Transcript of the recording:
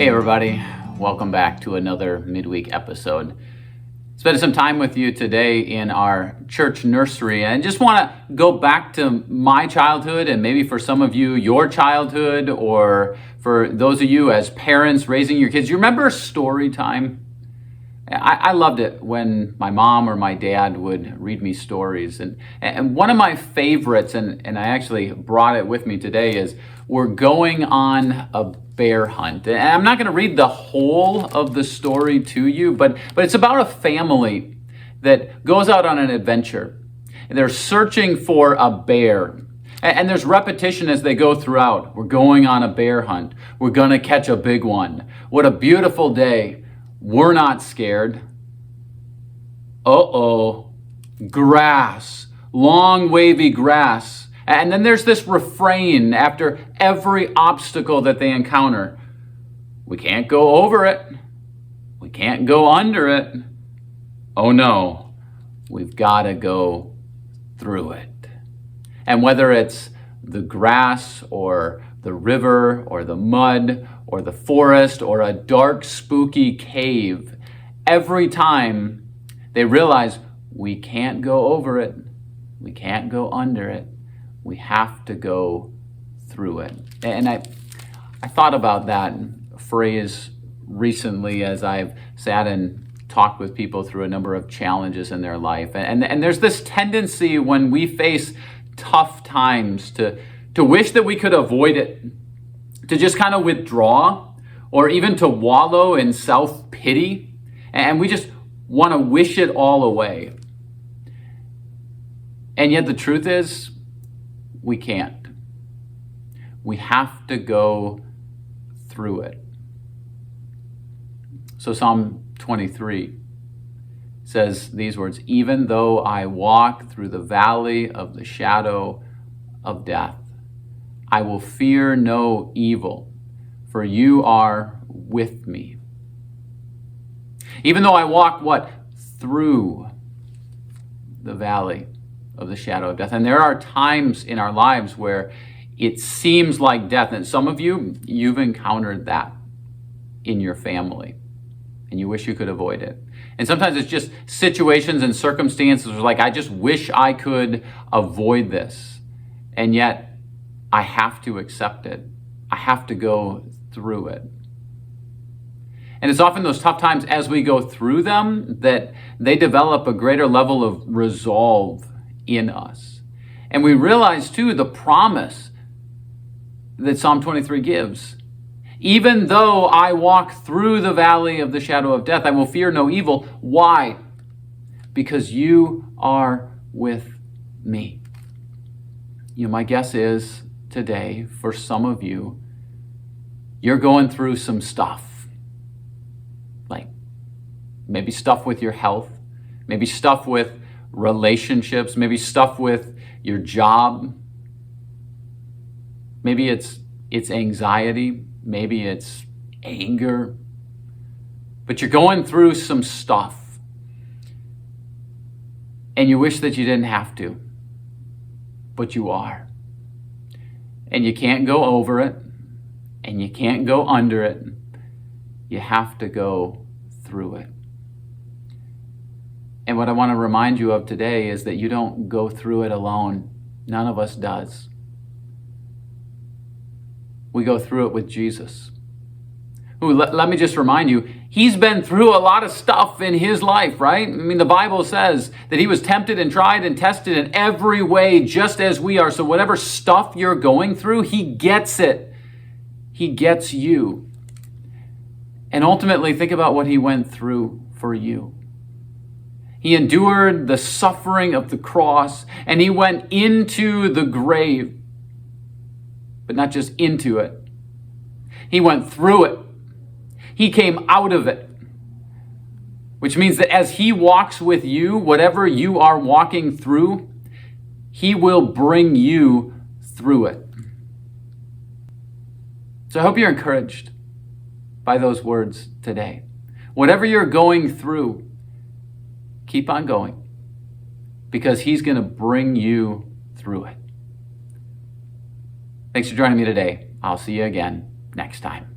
Hey everybody, welcome back to another midweek episode. Spend some time with you today in our church nursery and just want to go back to my childhood and maybe for some of you, your childhood, or for those of you as parents raising your kids. You remember story time? I loved it when my mom or my dad would read me stories. And one of my favorites, and I actually brought it with me today, is we're going on a bear hunt. And I'm not going to read the whole of the story to you, but it's about a family that goes out on an adventure. They're searching for a bear. And there's repetition as they go throughout. We're going on a bear hunt. We're going to catch a big one. What a beautiful day. We're not scared. Grass, long wavy grass. And then there's this refrain after every obstacle that they encounter. We can't go over it. We can't go under it. Oh no, we've got to go through it. And whether it's the grass or the river or the mud or the forest or a dark, spooky cave, every time they realize we can't go over it, we can't go under it, we have to go through it. And I thought about that phrase recently as I've sat and talked with people through a number of challenges in their life. And there's this tendency when we face tough times to wish that we could avoid it, to just kind of withdraw, or even to wallow in self-pity. And we just want to wish it all away. And yet the truth is, we can't. We have to go through it. So Psalm 23 says these words, "Even though I walk through the valley of the shadow of death, I will fear no evil, for you are with me." Even though I walk through the valley of the shadow of death. And there are times in our lives where it seems like death. And some of you, you've encountered that in your family. And you wish you could avoid it. And sometimes it's just situations and circumstances where like, I just wish I could avoid this. And yet, I have to accept it. I have to go through it. And it's often those tough times as we go through them that they develop a greater level of resolve in us. And we realize too the promise that Psalm 23 gives. Even though I walk through the valley of the shadow of death, I will fear no evil. Why? Because you are with me. My guess is today, for some of you, you're going through some stuff. Like maybe stuff with your health, maybe stuff with relationships, maybe stuff with your job. Maybe it's anxiety, maybe it's anger. But you're going through some stuff. And you wish that you didn't have to. But you are. And you can't go over it. And you can't go under it. You have to go through it. And what I want to remind you of today is that you don't go through it alone. None of us does. We go through it with Jesus. Who, let me just remind you, he's been through a lot of stuff in his life, right? I mean, the Bible says that he was tempted and tried and tested in every way, just as we are. So whatever stuff you're going through, he gets it. He gets you. And ultimately, think about what he went through for you. He endured the suffering of the cross, and he went into the grave. But not just into it. He went through it. He came out of it. Which means that as he walks with you, whatever you are walking through, he will bring you through it. So I hope you're encouraged by those words today. Whatever you're going through, keep on going, because he's going to bring you through it. Thanks for joining me today. I'll see you again next time.